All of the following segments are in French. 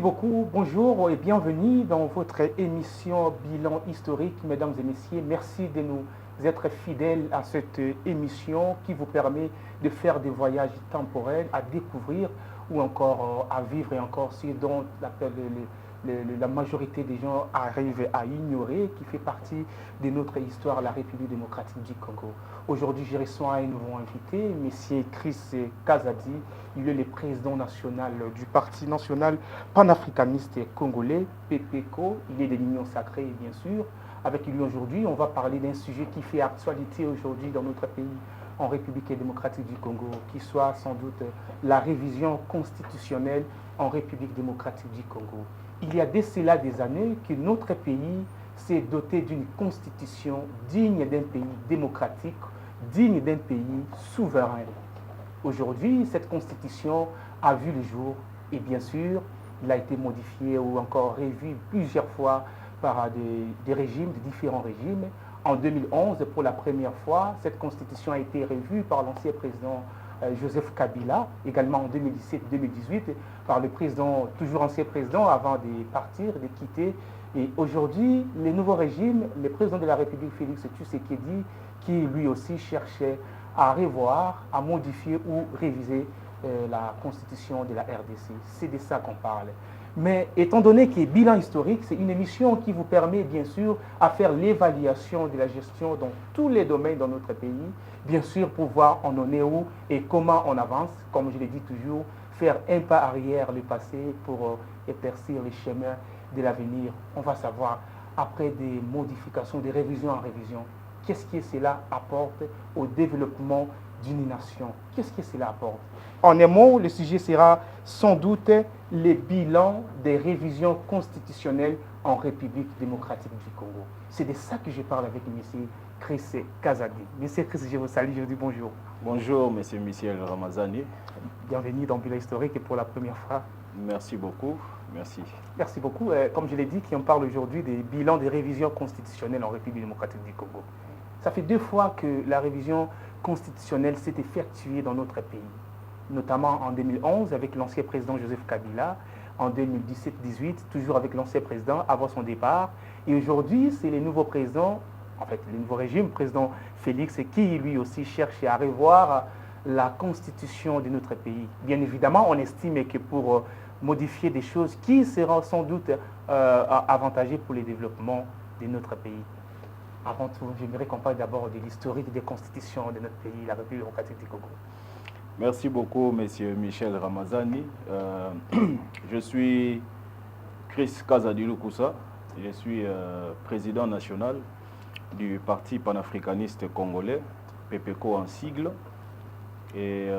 beaucoup, bonjour et bienvenue dans votre émission Bilan historique, mesdames et messieurs. Merci de nous être fidèles à cette émission qui vous permet de faire des voyages temporels, à découvrir ou encore à vivre et encore ce dont la majorité des gens arrivent à ignorer, qui fait partie de notre histoire, la République démocratique du Congo. Aujourd'hui, je reçois un nouveau invité, M. Chris Kazadi. Il est le président national du Parti national panafricaniste congolais, PPCO. Il est de l'Union sacrée, bien sûr. Avec lui aujourd'hui, on va parler d'un sujet qui fait actualité aujourd'hui dans notre pays, en République démocratique du Congo, qui soit sans doute la révision constitutionnelle en République démocratique du Congo. Il y a de cela des années que notre pays s'est doté d'une constitution digne d'un pays démocratique, digne d'un pays souverain. Aujourd'hui, cette constitution a vu le jour et bien sûr, il a été modifié ou encore revu plusieurs fois par des régimes, de différents régimes. En 2011, pour la première fois, cette constitution a été revue par l'ancien président Joseph Kabila, également en 2017-2018, par le président, toujours ancien président, avant de partir, de quitter. Et aujourd'hui, le nouveau régime, le président de la République, Félix Tshisekedi, qui lui aussi cherchait à revoir, à modifier ou réviser la constitution de la RDC. C'est de ça qu'on parle. Mais étant donné que Bilan historique, c'est une émission qui vous permet bien sûr à faire l'évaluation de la gestion dans tous les domaines dans notre pays, bien sûr pour voir on en est où et comment on avance, comme je l'ai dit toujours, faire un pas arrière le passé pour éclaircir les chemins de l'avenir. On va savoir, après des modifications, des révisions en révision, qu'est-ce que cela apporte au développement d'une nation? Qu'est-ce que cela apporte? En un mot, le sujet sera sans doute les bilans des révisions constitutionnelles en République démocratique du Congo. C'est de ça que je parle avec M. Chris Kazadi. M. Chris, je vous salue, je vous dis bonjour. Bonjour, M. Michel Ramazani. Bienvenue dans Bilan historique et pour la première fois. Merci beaucoup. Merci. Merci beaucoup. Comme je l'ai dit, on parle aujourd'hui des bilans des révisions constitutionnelles en République démocratique du Congo. Ça fait 2 fois que la révision constitutionnelle s'est effectuée dans notre pays, notamment en 2011 avec l'ancien président Joseph Kabila, en 2017-18, toujours avec l'ancien président avant son départ. Et aujourd'hui, c'est le nouveau président, en fait le nouveau régime, président Félix, qui lui aussi cherche à revoir la constitution de notre pays. Bien évidemment, on estime que pour modifier des choses qui seront sans doute avantageuses pour le développement de notre pays. Avant tout, j'aimerais qu'on parle d'abord de l'historique des constitutions de notre pays, la République démocratique du Congo. Merci beaucoup, M. Michel Ramazani. Je suis Chris Kazadi Lukusa. Je suis président national du Parti panafricaniste congolais, PPCO en sigle. Et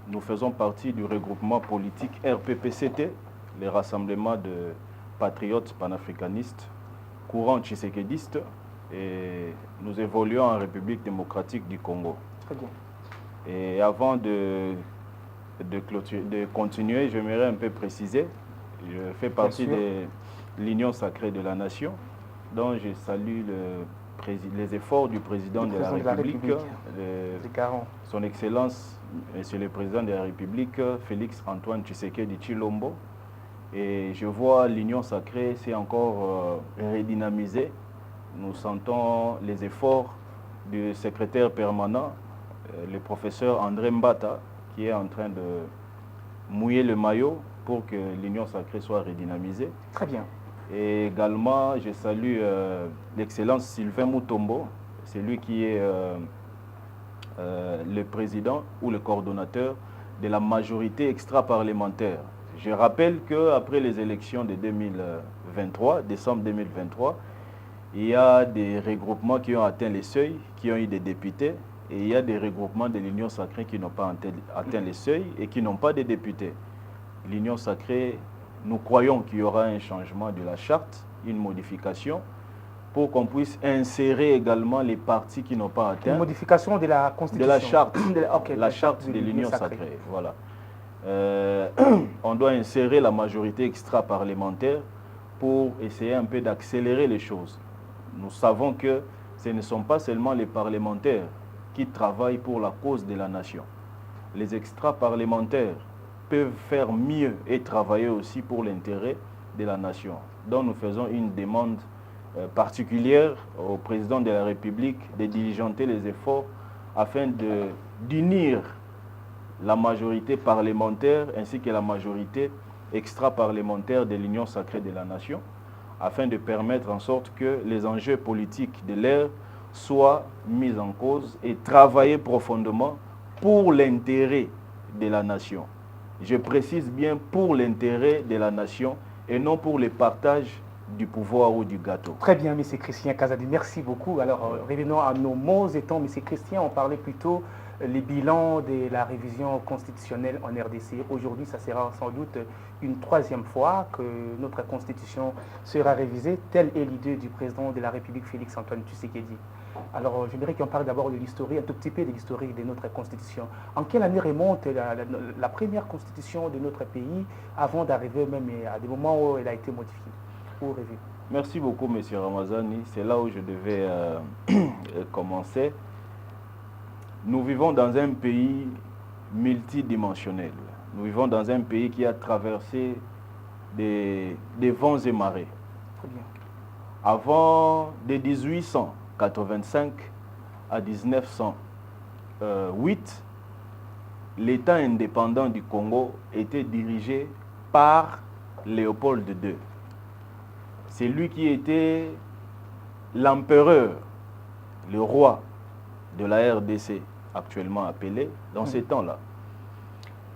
nous faisons partie du regroupement politique RPPCT, les rassemblements de patriotes panafricanistes, courants tshisekédistes. Et nous évoluons en République démocratique du Congo. Très bien. Et avant de continuer, j'aimerais un peu préciser, je fais partie de l'Union sacrée de la nation, dont je salue les efforts du président de la République, son Excellence, Monsieur le Président de la République, Félix Antoine Tshisekedi Tshilombo. Et je vois l'Union sacrée s'est encore redynamisée. Nous sentons les efforts du secrétaire permanent, le professeur André Mbata, qui est en train de mouiller le maillot pour que l'Union sacrée soit redynamisée. Très bien. Et également, je salue l'excellence Sylvain Mutombo, c'est lui qui est le président ou le coordonnateur de la majorité extra-parlementaire. Je rappelle qu'après les élections de 2023, décembre 2023, il y a des regroupements qui ont atteint les seuils, qui ont eu des députés, et il y a des regroupements de l'Union sacrée qui n'ont pas atteint les seuils et qui n'ont pas de députés. L'Union sacrée, nous croyons qu'il y aura un changement de la charte, une modification, pour qu'on puisse insérer également les partis qui n'ont pas atteint. Une modification de la constitution. De la charte, Okay, la charte de l'Union sacrée. Voilà. On doit insérer la majorité extra-parlementaire pour essayer un peu d'accélérer les choses. Nous savons que ce ne sont pas seulement les parlementaires qui travaillent pour la cause de la nation. Les extra-parlementaires peuvent faire mieux et travailler aussi pour l'intérêt de la nation. Donc nous faisons une demande particulière au président de la République de diligenter les efforts afin d'unir la majorité parlementaire ainsi que la majorité extra-parlementaire de l'Union sacrée de la nation, afin de permettre en sorte que les enjeux politiques de l'ère soient mis en cause et travailler profondément pour l'intérêt de la nation. Je précise bien pour l'intérêt de la nation et non pour le partage du pouvoir ou du gâteau. Très bien, M. Christian Kazadi, merci beaucoup. Alors, revenons à nos mots étant, M. Christian, on parlait plutôt les bilans de la révision constitutionnelle en RDC. Aujourd'hui, ça sera sans doute une troisième fois que notre constitution sera révisée. Tel est l'idée du président de la République, Félix-Antoine Tshisekedi. Alors, j'aimerais qu'on parle d'abord de l'historique, un tout petit peu de l'historique de notre constitution. En quelle année remonte la première constitution de notre pays avant d'arriver même à des moments où elle a été modifiée ou revue? Merci beaucoup, M. Ramazani. C'est là où je devais commencer. Nous vivons dans un pays multidimensionnel. Nous vivons dans un pays qui a traversé des vents et marées. Très bien. Avant de 1885 à 1908, l'État indépendant du Congo était dirigé par Léopold II. C'est lui qui était l'empereur, le roi de la RDC, actuellement appelée, dans ces temps-là.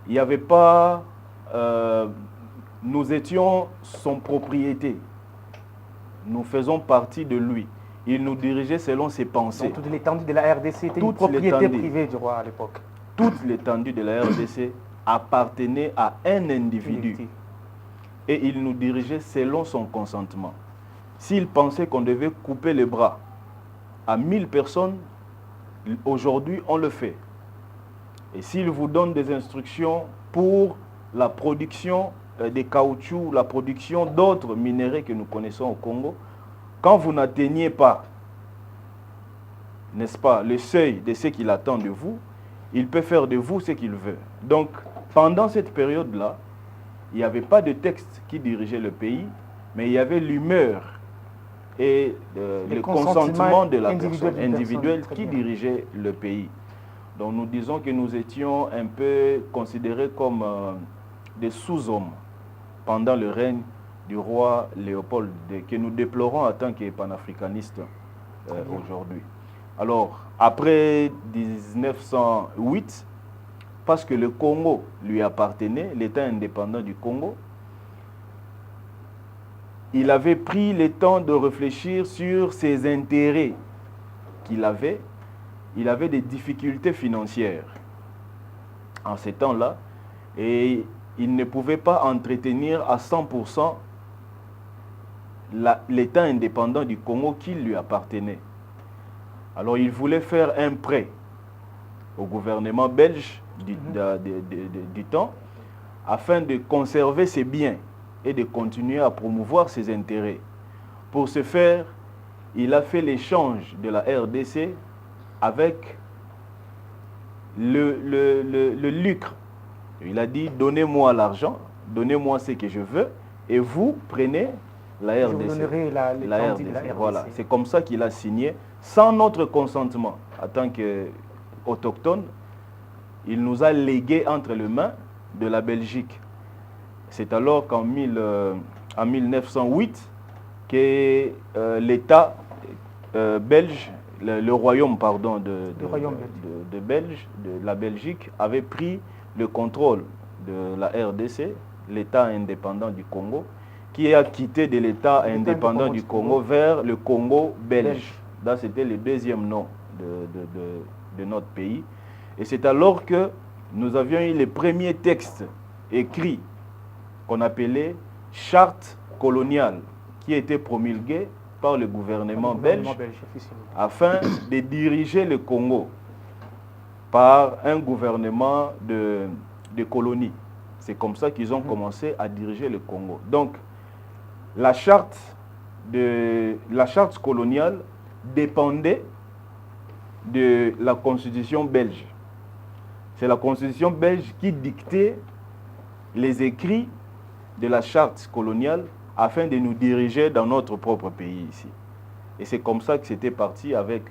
Il n'y avait pas... nous étions son propriété. Nous faisons partie de lui. Il nous dirigeait selon ses pensées. Donc toute l'étendue de la RDC était une propriété privée du roi à l'époque. Toute l'étendue de la RDC appartenait à un individu. Et il nous dirigeait selon son consentement. S'il pensait qu'on devait couper les bras à 1000 personnes, aujourd'hui, on le fait. Et s'il vous donne des instructions pour la production des caoutchoucs, la production d'autres minéraux que nous connaissons au Congo, quand vous n'atteignez pas, n'est-ce pas, le seuil de ce qu'il attend de vous, il peut faire de vous ce qu'il veut. Donc, pendant cette période-là, il n'y avait pas de texte qui dirigeait le pays, mais il y avait l'humeur et le consentement de la personne individuelle qui dirigeait le pays. Donc nous disons que nous étions un peu considérés comme des sous-hommes pendant le règne du roi Léopold II, que nous déplorons en tant que panafricanistes aujourd'hui. Alors, après 1908, parce que le Congo lui appartenait, l'État indépendant du Congo, il avait pris le temps de réfléchir sur ses intérêts qu'il avait. Il avait des difficultés financières en ces temps-là et il ne pouvait pas entretenir à 100% l'État indépendant du Congo qui lui appartenait. Alors il voulait faire un prêt au gouvernement belge du temps afin de conserver ses biens et de continuer à promouvoir ses intérêts. Pour ce faire, il a fait l'échange de la RDC avec le lucre. Il a dit, donnez-moi l'argent, donnez-moi ce que je veux, et vous prenez la RDC. Je vous donnerai la RDC. Voilà, c'est comme ça qu'il a signé, sans notre consentement. En tant qu'autochtone, il nous a légué entre les mains de la Belgique. C'est alors qu'en 1908 que l'État belge, le royaume pardon, de la Belgique avait pris le contrôle de la RDC, l'État indépendant du Congo, qui a quitté de l'État indépendant du Congo vers le Congo belge. Là, c'était le deuxième nom de notre pays. Et c'est alors que nous avions eu les premiers textes écrits qu'on appelait charte coloniale, qui était promulguée par le gouvernement belge afin de diriger le Congo par un gouvernement de colonie. C'est comme ça qu'ils ont commencé à diriger le Congo. Donc, la charte coloniale dépendait de la constitution belge. C'est la constitution belge qui dictait les écrits de la charte coloniale afin de nous diriger dans notre propre pays ici. Et c'est comme ça que c'était parti avec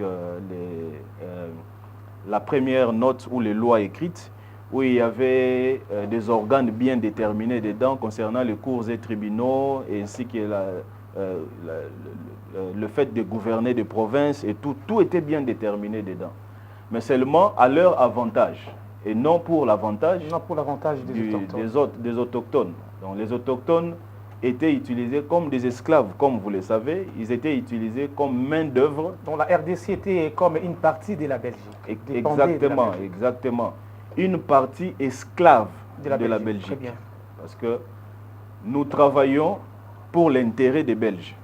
la première note ou les lois écrites, où il y avait des organes bien déterminés dedans concernant les cours et tribunaux, ainsi que le fait de gouverner des provinces et tout était bien déterminé dedans. Mais seulement à leur avantage et non pour l'avantage des autochtones. Donc les autochtones étaient utilisés comme des esclaves, comme vous le savez. Ils étaient utilisés comme main-d'œuvre. Donc la RDC était comme une partie de la Belgique. Exactement, exactement. Une partie esclave de la Belgique. Très bien. Parce que nous travaillons pour l'intérêt des Belges.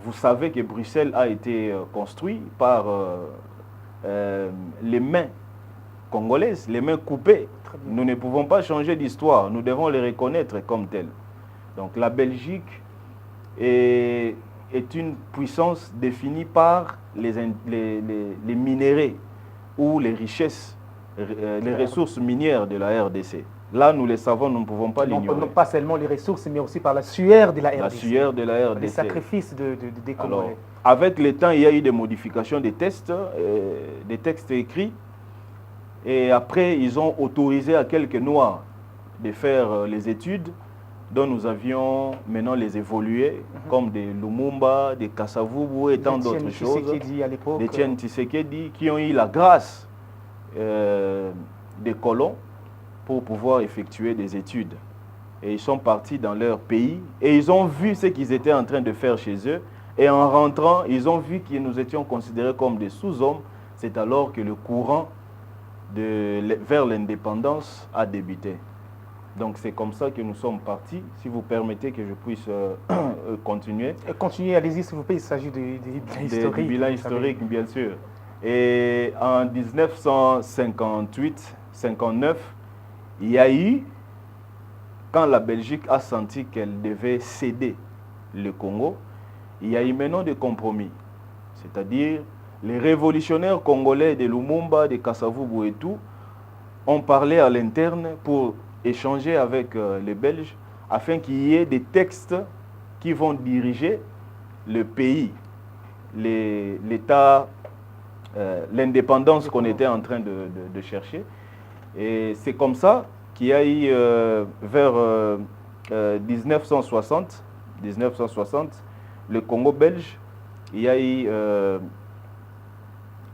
Vous savez que Bruxelles a été construit par les mains congolaises, les mains coupées. Nous ne pouvons pas changer d'histoire, nous devons les reconnaître comme telles. Donc la Belgique est une puissance définie par les minéraux ou les richesses, les ressources minières de la RDC. Là, nous le savons, nous ne pouvons pas l'ignorer. Non pas seulement les ressources, mais aussi par la sueur de la RDC. La sueur de la RDC. Les sacrifices des Congolais. Alors, avec le temps, il y a eu des modifications des textes écrits. Et après, ils ont autorisé à quelques Noirs de faire les études dont nous avions maintenant les évolués, comme des Lumumba, des Kasavubu et tant d'autres choses. Des Etienne Tshisekedi qui ont eu la grâce des colons pour pouvoir effectuer des études. Et ils sont partis dans leur pays et ils ont vu ce qu'ils étaient en train de faire chez eux. Et en rentrant, ils ont vu que nous étions considérés comme des sous-hommes. C'est alors que le courant vers l'indépendance a débuté. Donc c'est comme ça que nous sommes partis. Si vous permettez que je puisse continuer. Et continuez, allez-y s'il vous plaît, il s'agit du bilan historique. Du bilan historique, bien sûr. Et en 1958-59, il y a eu, quand la Belgique a senti qu'elle devait céder le Congo, il y a eu maintenant des compromis. C'est-à-dire, les révolutionnaires congolais de Lumumba, de Kasavubu et tout, ont parlé à l'interne pour échanger avec les Belges afin qu'il y ait des textes qui vont diriger le pays, l'État, l'indépendance qu'on était en train de chercher. Et c'est comme ça qu'il y a eu vers 1960, le Congo belge, il y a eu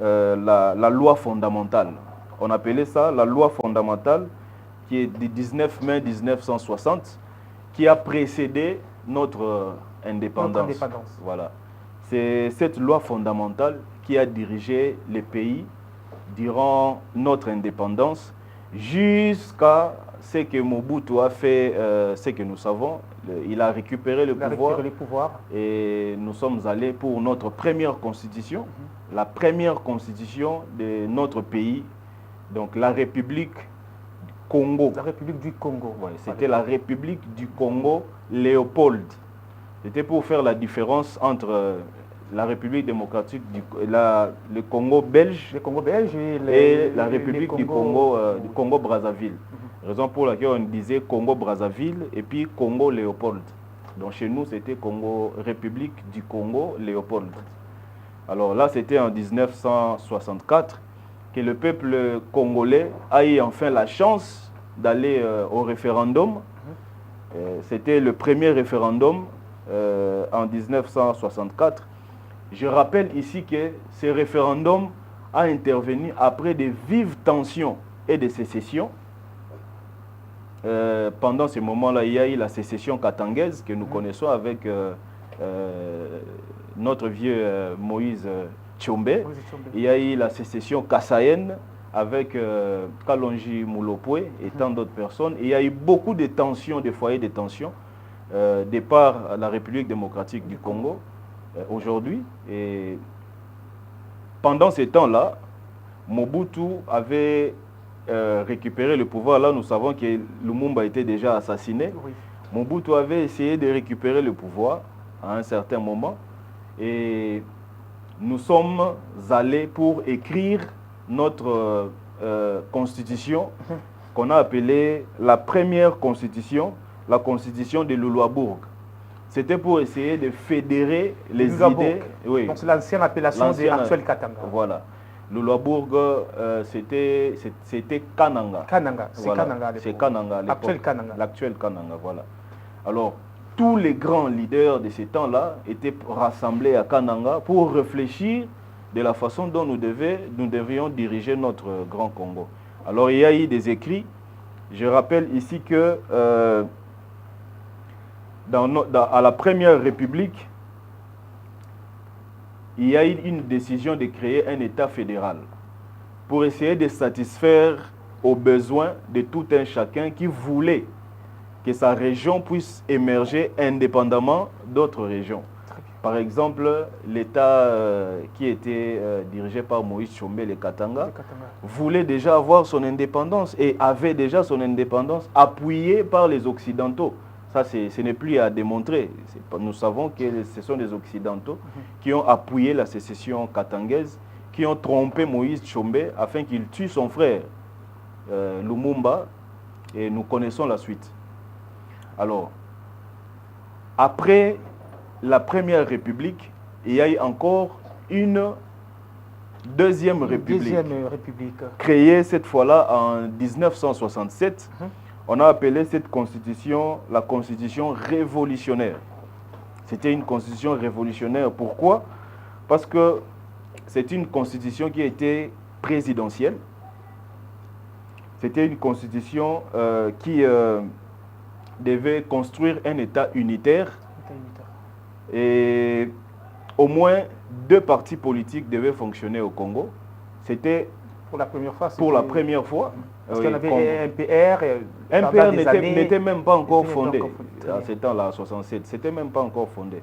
la loi fondamentale. On appelait ça la loi fondamentale qui est du 19 mai 1960, qui a précédé notre indépendance. Voilà. C'est cette loi fondamentale qui a dirigé les pays durant notre indépendance jusqu'à ce que Mobutu a fait, ce que nous savons. Il a récupéré le pouvoir et nous sommes allés pour notre première constitution, la première constitution de notre pays, donc la République du Congo. La République du Congo. Ouais, c'était la République du Congo Léopold. C'était pour faire la différence entre la République démocratique le Congo belge, et la République du Congo Brazzaville. Raison pour laquelle on disait Congo Brazzaville et puis Congo Léopold. Donc chez nous, c'était République du Congo Léopold. Alors là, c'était en 1964 que le peuple congolais a eu enfin la chance d'aller au référendum. C'était le premier référendum en 1964. Je rappelle ici que ce référendum a intervenu après de vives tensions et de sécessions. Pendant ce moment-là, il y a eu la sécession katangaise que nous connaissons avec notre vieux Moïse Tshombe. Il y a eu la sécession kassaïenne avec Kalonji Moulopoué et tant d'autres personnes. Il y a eu beaucoup de tensions, de foyers de tensions, de par la République démocratique du Congo aujourd'hui. Et pendant ce temps-là, Mobutu avait récupéré le pouvoir. Là, nous savons que Lumumba était déjà assassiné. Oui. Mobutu avait essayé de récupérer le pouvoir à un certain moment. Et nous sommes allés pour écrire notre constitution qu'on a appelée la première constitution, la constitution de Luluabourg. C'était pour essayer de fédérer les idées. Oui. Donc c'est l'ancienne appellation de l'actuel Katanga. Voilà. Luluabourg, c'était Kananga. Kananga, c'est voilà. Kananga. C'est Kananga. L'actuel Kananga. L'actuel Kananga, voilà. Alors, tous les grands leaders de ces temps-là étaient rassemblés à Kananga pour réfléchir de la façon dont nous devrions diriger notre grand Congo. Alors, il y a eu des écrits. Je rappelle ici que à la Première République, il y a eu une décision de créer un État fédéral pour essayer de satisfaire aux besoins de tout un chacun qui voulait que sa région puisse émerger indépendamment d'autres régions. Par exemple, l'État qui était dirigé par Moïse Tshombe, le Katanga, voulait déjà avoir son indépendance et avait déjà son indépendance appuyée par les Occidentaux. Ça, ce n'est plus à démontrer. Nous savons que ce sont les Occidentaux qui ont appuyé la sécession katangaise, qui ont trompé Moïse Tshombe afin qu'il tue son frère Lumumba, et nous connaissons la suite. Alors, après la Première République, il y a eu encore une Deuxième République, créée cette fois-là en 1967. On a appelé cette constitution la constitution révolutionnaire. C'était une constitution révolutionnaire. Pourquoi? Parce que c'est une constitution qui était présidentielle. C'était une constitution qui devait construire un État unitaire. Et au moins 2 partis politiques devaient fonctionner au Congo. C'était pour la première fois. Pour la première fois. Parce qu'il y avait un PR. Un PR n'était même pas encore fondé à ce temps-là, en 67. C'était même pas encore fondé.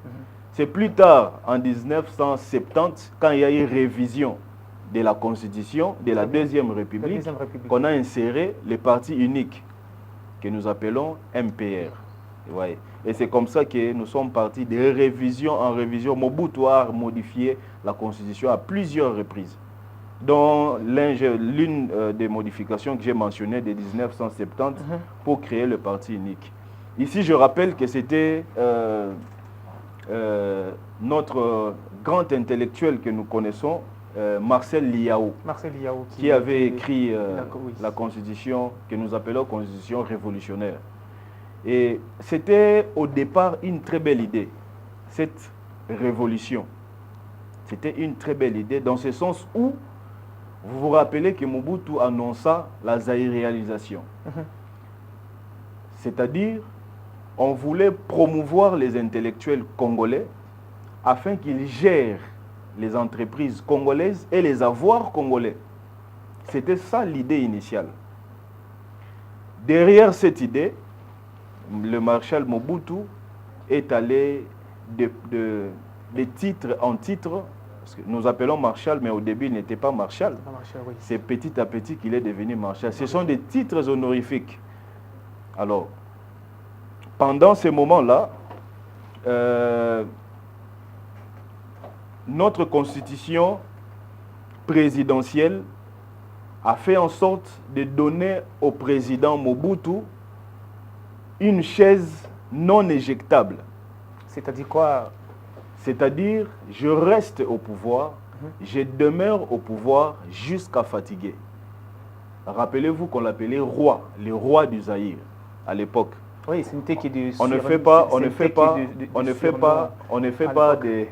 C'est plus tard, en 1970, quand il y a eu révision de la Constitution de la Deuxième République, qu'on a inséré les partis uniques que nous appelons MPR. Ouais. Et c'est comme ça que nous sommes partis de révision en révision. Mobutu a modifié la Constitution à plusieurs reprises, dont l'une des modifications que j'ai mentionnées de 1970 pour créer le parti unique. Ici, je rappelle que c'était notre grand intellectuel que nous connaissons, Marcel Liao, qui avait écrit la Constitution que nous appelons Constitution révolutionnaire. Et c'était au départ une très belle idée, cette révolution. C'était une très belle idée dans ce sens où vous vous rappelez que Mobutu annonça la zaïréalisation. C'est-à-dire, on voulait promouvoir les intellectuels congolais afin qu'ils gèrent les entreprises congolaises et les avoirs congolais. C'était ça l'idée initiale. Derrière cette idée, le maréchal Mobutu est allé de titre en titre. Parce que nous appelons marshal, mais au début, il n'était pas marshal. Oui. C'est petit à petit qu'il est devenu marshal. Ce sont des titres honorifiques. Alors, pendant ces moments-là, notre constitution présidentielle a fait en sorte de donner au président Mobutu une chaise non éjectable. C'est-à-dire quoi? C'est-à-dire, je reste au pouvoir, je demeure au pouvoir jusqu'à fatiguer. Rappelez-vous qu'on l'appelait roi, le roi du Zaïre, à l'époque. Oui, c'est une technique de... On ne fait pas des...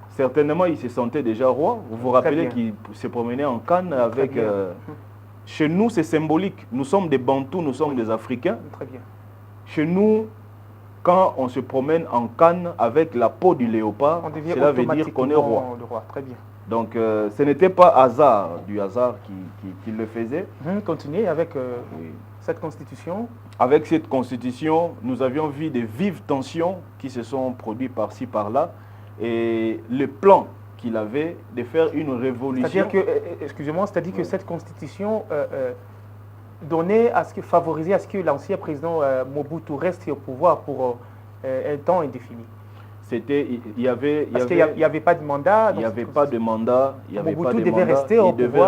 Certainement, il se sentait déjà roi. Vous vous rappelez qu'il se promenait en canne avec... Chez nous, c'est symbolique. Nous sommes des Bantous, nous sommes des Africains. Très bien. Chez nous, quand on se promène en canne avec la peau du léopard, cela veut dire qu'on est roi. Très bien. Donc, ce n'était pas du hasard qui le faisait. Continuez avec cette constitution. Avec cette constitution, nous avions vu des vives tensions qui se sont produites par-ci, par-là. Et le plan qu'il avait de faire une révolution... C'est-à-dire que, excusez-moi, c'est-à-dire que cette constitution favorisait à ce que l'ancien président Mobutu reste au pouvoir pour un temps indéfini. Parce qu'il n'y avait pas de mandat. Il n'y avait pas de mandat. Mobutu devait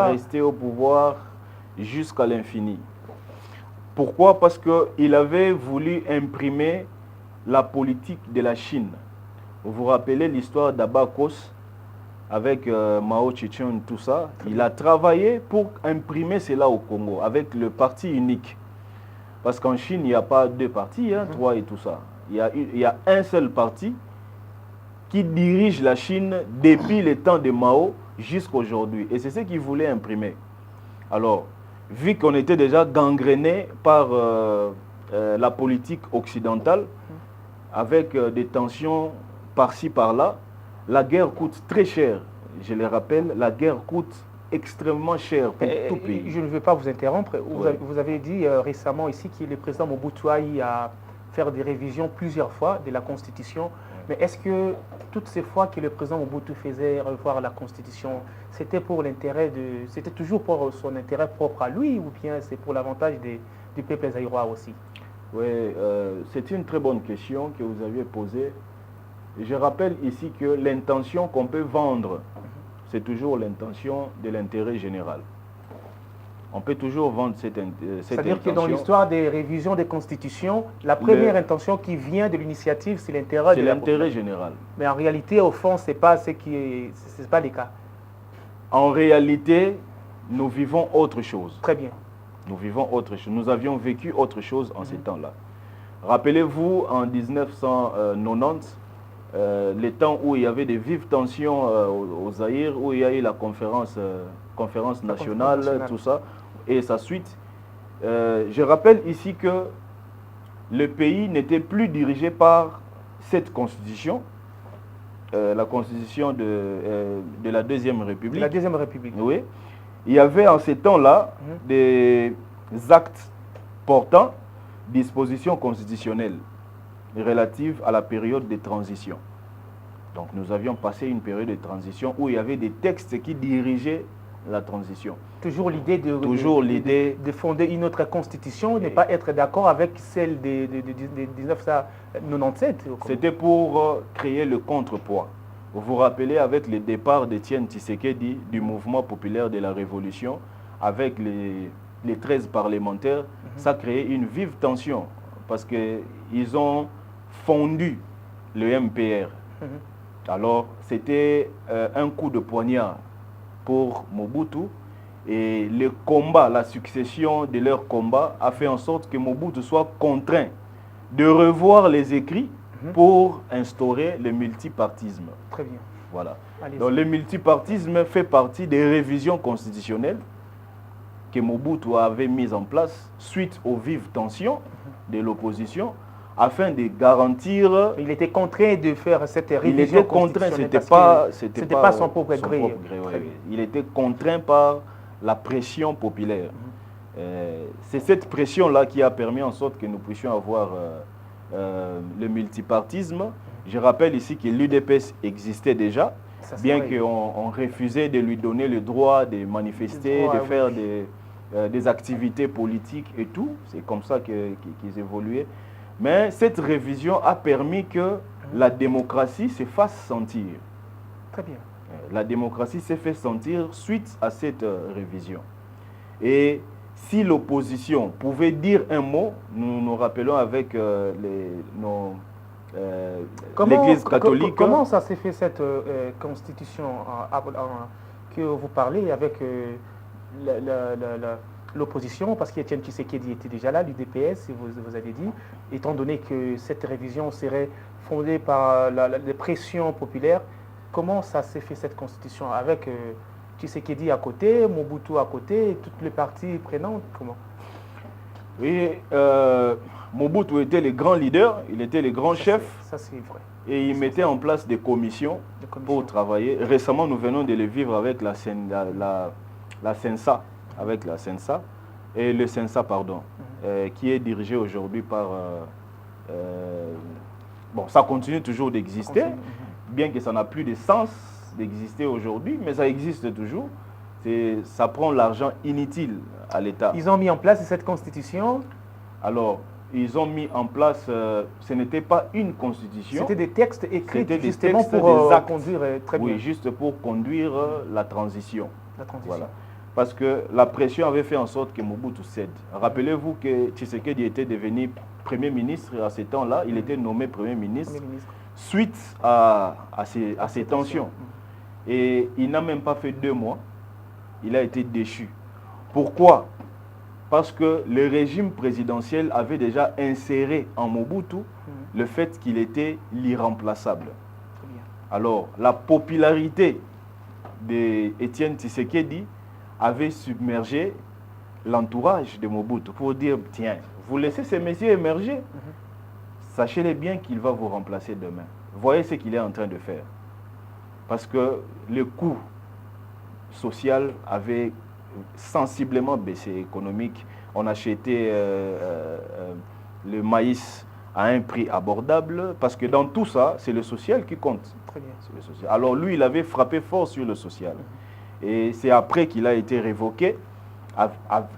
rester au pouvoir jusqu'à l'infini. Pourquoi? Parce qu'il avait voulu imprimer la politique de la Chine. Vous vous rappelez l'histoire d'Abakos avec Mao Tse-tung, tout ça. Il a travaillé pour imprimer cela au Congo avec le parti unique. Parce qu'en Chine, il n'y a pas deux partis, hein, trois et tout ça. Il y a un seul parti qui dirige la Chine depuis le temps de Mao jusqu'à aujourd'hui. Et c'est ce qu'il voulait imprimer. Alors, vu qu'on était déjà gangréné par la politique occidentale, avec des tensions par-ci, par-là, la guerre coûte très cher. Je le rappelle, la guerre coûte extrêmement cher pour tout pays. Je ne veux pas vous interrompre. Ouais. Vous avez dit récemment ici que le président Mobutu a eu à faire des révisions plusieurs fois de la Constitution. Mais est-ce que toutes ces fois que le président Mobutu faisait revoir la Constitution, c'était pour l'intérêt de, c'était toujours pour son intérêt propre à lui, ou bien c'est pour l'avantage du peuple zaïrois aussi? Oui, c'est une très bonne question que vous aviez posée. Je rappelle ici que l'intention qu'on peut vendre, c'est toujours l'intention de l'intérêt général. On peut toujours vendre cette intention. C'est-à-dire que dans l'histoire des révisions des constitutions, la première intention qui vient de l'initiative, c'est l'intérêt de la population. C'est l'intérêt général. Mais en réalité, au fond, ce n'est pas le cas. En réalité, nous vivons autre chose. Très bien. Nous vivons autre chose. Nous avions vécu autre chose en ces temps-là. Rappelez-vous, en 1990, les temps où il y avait des vives tensions au Zaïre, où il y a eu la conférence nationale, tout ça, et sa suite. Je rappelle ici que le pays n'était plus dirigé par cette constitution, la constitution de la Deuxième République. La Deuxième République. Oui. Il y avait en ces temps-là des actes portant dispositions constitutionnelles relatives à la période de transition. Donc nous avions passé une période de transition où il y avait des textes qui dirigeaient la transition. Toujours l'idée de fonder une autre constitution, ne pas être d'accord avec celle de 1997. C'était pour créer le contrepoids. Vous vous rappelez, avec le départ d'Étienne Tshisekedi du mouvement populaire de la Révolution, avec les 13 parlementaires, ça a créé une vive tension parce qu'ils ont fondu le MPR. Alors, c'était un coup de poignard pour Mobutu. Et le combat, la succession de leur combat a fait en sorte que Mobutu soit contraint de revoir les écrits pour instaurer le multipartisme. Très bien. Voilà. Donc le multipartisme fait partie des révisions constitutionnelles que Mobutu avait mises en place suite aux vives tensions de l'opposition afin de garantir... Il était contraint de faire cette révision. Il était contraint, c'était pas son propre gré. Il était contraint par la pression populaire. C'est cette pression-là qui a permis en sorte que nous puissions avoir le multipartisme. Je rappelle ici que l'UDPS existait déjà, bien qu'on refusait de lui donner le droit de manifester, de faire des activités politiques et tout. C'est comme ça qu'ils évoluaient. Mais cette révision a permis que la démocratie se fasse sentir. Très bien. La démocratie s'est fait sentir suite à cette révision. Et si l'opposition pouvait dire un mot, nous nous rappelons avec l'Église catholique. Comment ça s'est fait cette constitution que vous parlez avec l'opposition? Parce qu'Étienne Tshisekedi était déjà là, l'UDPS, vous avez dit, étant donné que cette révision serait fondée par les pressions populaires. Comment ça s'est fait cette constitution avec Tshisekedi à côté, Mobutu à côté, et toutes les parties prenantes? Comment? Oui, Mobutu était le grand leader, il était le grand chef. Ça c'est vrai. Et il mettait en place des commissions pour travailler. Récemment, nous venons de le vivre avec la CENSA, et le CENSA, pardon, qui est dirigé aujourd'hui par... bon, ça continue toujours d'exister. Bien que ça n'a plus de sens d'exister aujourd'hui, mais ça existe toujours. Ça prend l'argent inutile à l'État. Ils ont mis en place cette constitution? Alors, ils ont mis en place, ce n'était pas une constitution. C'était des textes écrits justement pour conduire très bien. Oui, juste pour conduire la transition. La transition. Voilà. parce que la pression avait fait en sorte que Mobutu cède. Rappelez-vous que Tshisekedi était devenu Premier ministre à ce temps-là, il était nommé Premier ministre suite à ces tensions. Et il n'a même pas fait 2 mois, il a été déchu. Pourquoi? Parce que le régime présidentiel avait déjà inséré en Mobutu le fait qu'il était l'irremplaçable. Alors, la popularité d'Étienne Tshisekedi avait submergé l'entourage de Mobutu pour dire, tiens, vous laissez ces messieurs émerger, sachez-les bien qu'il va vous remplacer demain. Voyez ce qu'il est en train de faire. Parce que le coût social avait sensiblement baissé, économique. On achetait le maïs à un prix abordable, parce que dans tout ça, c'est le social qui compte. Très bien. Le social. Alors lui, il avait frappé fort sur le social. Et c'est après qu'il a été révoqué.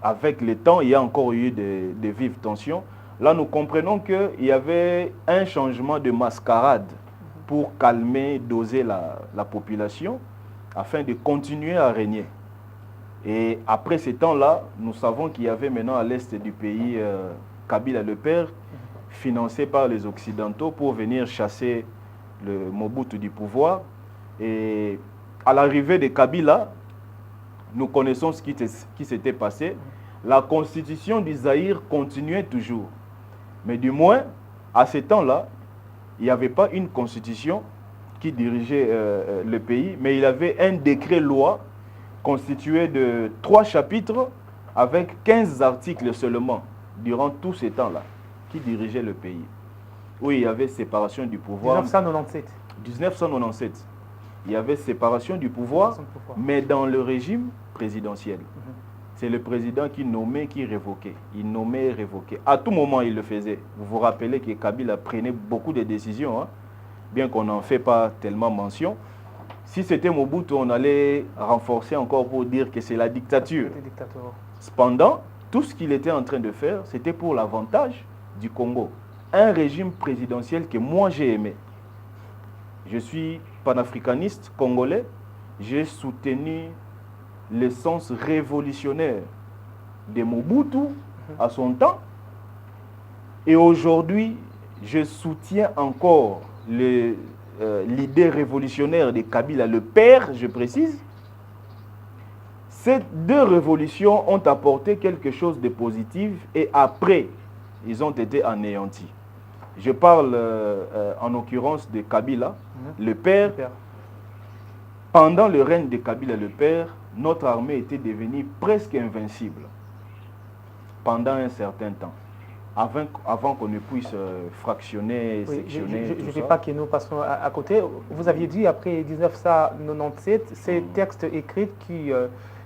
Avec le temps, il y a encore eu de vives tensions. Là, nous comprenons qu'il y avait un changement de mascarade pour calmer, doser la population, afin de continuer à régner. Et après ces temps-là, nous savons qu'il y avait maintenant à l'est du pays Kabila le Père, financé par les Occidentaux pour venir chasser le Mobutu du pouvoir. Et à l'arrivée de Kabila, nous connaissons ce qui s'était passé. La constitution du Zaïre continuait toujours. Mais du moins, à ce temps-là, il n'y avait pas une constitution qui dirigeait le pays, mais il y avait un décret-loi constitué de 3 chapitres avec 15 articles seulement durant tous ces temps-là qui dirigeait le pays. Oui, il y avait séparation du pouvoir. 1997. 1997. Il y avait séparation du pouvoir, mais dans le régime présidentiel. C'est le président qui nommait, qui révoquait. Il nommait et révoquait. À tout moment, il le faisait. Vous vous rappelez que Kabila prenait beaucoup de décisions, hein, bien qu'on n'en fait pas tellement mention. Si c'était Mobutu, on allait renforcer encore pour dire que c'est la dictature. Cependant, tout ce qu'il était en train de faire, c'était pour l'avantage du Congo. Un régime présidentiel que moi j'ai aimé. Je suis panafricaniste congolais. J'ai soutenu l'essence révolutionnaire de Mobutu à son temps. Et aujourd'hui, je soutiens encore l'idée révolutionnaire de Kabila le Père, je précise. Ces 2 révolutions ont apporté quelque chose de positif et après, ils ont été anéantis. Je parle en l'occurrence de Kabila, le Père. Pendant le règne de Kabila le Père, notre armée était devenue presque invincible pendant un certain temps, avant qu'on ne puisse fractionner, sectionner. Je ne veux pas que nous passons à côté. Vous aviez dit après 1997, ces textes écrits qui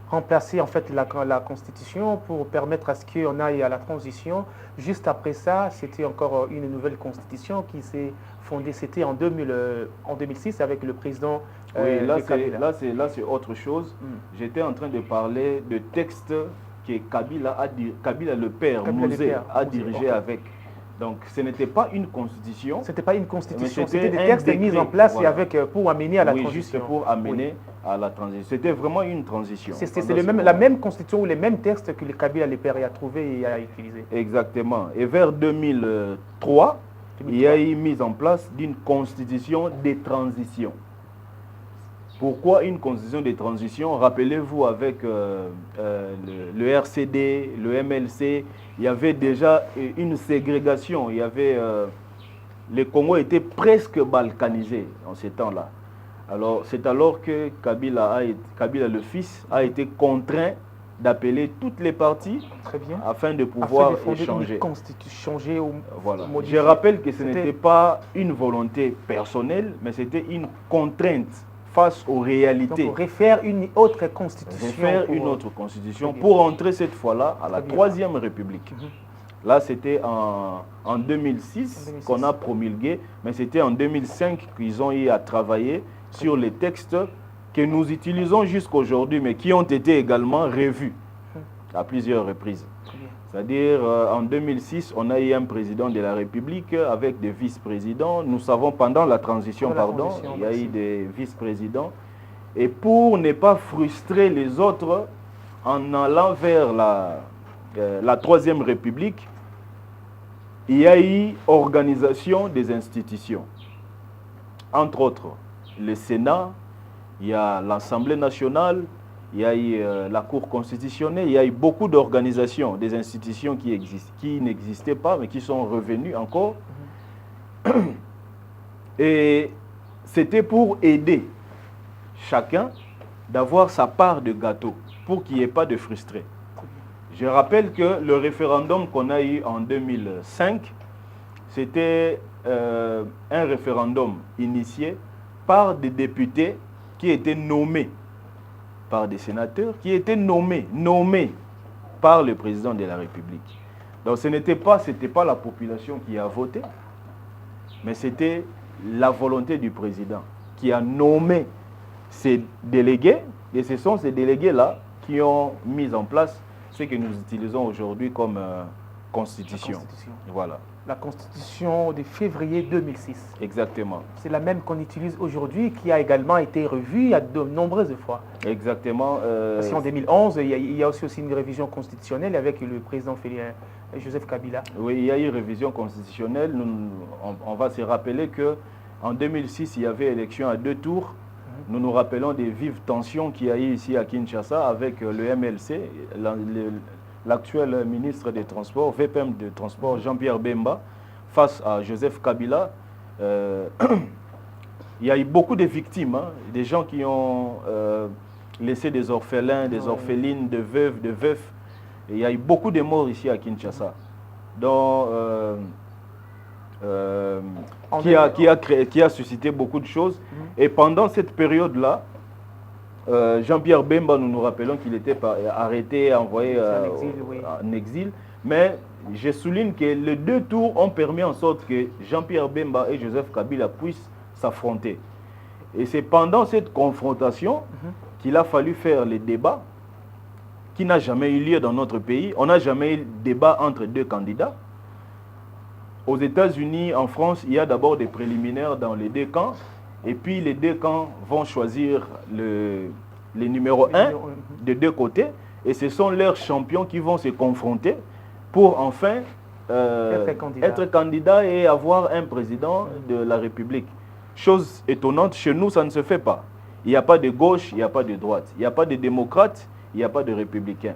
remplaçaient en fait la Constitution pour permettre à ce qu'on aille à la transition. Juste après ça, c'était encore une nouvelle Constitution qui s'est fondée. C'était en 2006 avec le président. Oui, là c'est autre chose. J'étais en train de parler de textes que Kabila le Père, Mosé, a dirigé avec. Donc ce n'était pas une constitution. C'était pas une constitution, c'était des textes mis en place et avec, pour amener à la transition. Juste pour amener à la transition. C'était vraiment une transition. C'est la même constitution ou les mêmes textes que le Kabila le Père a trouvé et a utilisé. Exactement. Et vers 2003, il y a eu mise en place d'une constitution de transition. Pourquoi une constitution de transition? Rappelez-vous, avec le RCD, le MLC, il y avait déjà une ségrégation. Il y avait, le Congo était presque balkanisé en ces temps-là. Alors, c'est alors que Kabila le fils a été contraint d'appeler toutes les parties afin de pouvoir échanger. Voilà. Je rappelle que ce n'était pas une volonté personnelle, mais c'était une contrainte face aux réalités. Donc, refaire une autre constitution. Refaire une autre constitution pour entrer cette fois-là à la Troisième République. Là, c'était en 2006 qu'on a promulgué, mais c'était en 2005 qu'ils ont eu à travailler sur les textes que nous utilisons jusqu'aujourd'hui, mais qui ont été également revus à plusieurs reprises. C'est-à-dire, en 2006, on a eu un président de la République avec des vice-présidents. Nous savons, pendant la transition, il y a eu des vice-présidents. Et pour ne pas frustrer les autres, en allant vers la Troisième République, il y a eu organisation des institutions. Entre autres, le Sénat, il y a l'Assemblée nationale, il y a eu la Cour constitutionnelle, il y a eu beaucoup d'organisations, des institutions qui n'existaient pas, mais qui sont revenues encore. Et c'était pour aider chacun d'avoir sa part de gâteau, pour qu'il n'y ait pas de frustrés. Je rappelle que le référendum qu'on a eu en 2005, c'était un référendum initié par des députés qui étaient nommés par des sénateurs, qui étaient nommés par le président de la République. Donc ce n'était pas la population qui a voté, mais c'était la volonté du président qui a nommé ces délégués, et ce sont ces délégués-là qui ont mis en place ce que nous utilisons aujourd'hui comme constitution. Voilà. La constitution de février 2006. Exactement. C'est la même qu'on utilise aujourd'hui, qui a également été revue à de nombreuses fois. Exactement. Parce qu'en 2011, il y a aussi une révision constitutionnelle avec le président Joseph Kabila. Oui, il y a eu une révision constitutionnelle. On va se rappeler qu'en 2006, il y avait élection à 2 tours. Nous nous rappelons des vives tensions qu'il y a eu ici à Kinshasa avec le MLC, l'actuel ministre des Transports, VPM de Transport, Jean-Pierre Bemba, face à Joseph Kabila. Il y a eu beaucoup de victimes, hein, des gens qui ont laissé des orphelins, des orphelines, des veuves, des veufs. Et il y a eu beaucoup de morts ici à Kinshasa. Donc, qui a suscité beaucoup de choses. Et pendant cette période-là, Jean-Pierre Bemba, nous nous rappelons qu'il était arrêté, envoyé en exil. Mais je souligne que les 2 tours ont permis en sorte que Jean-Pierre Bemba et Joseph Kabila puissent s'affronter. Et c'est pendant cette confrontation qu'il a fallu faire les débats qui n'a jamais eu lieu dans notre pays. On n'a jamais eu de débat entre 2 candidats. Aux États-Unis, en France, il y a d'abord des préliminaires dans les 2 camps. Et puis les 2 camps vont choisir les numéros 1 de 2 côtés. Et ce sont leurs champions qui vont se confronter pour enfin être candidat et avoir un président de la République. Chose étonnante, chez nous, ça ne se fait pas. Il n'y a pas de gauche, il n'y a pas de droite. Il n'y a pas de démocrate, il n'y a pas de républicain.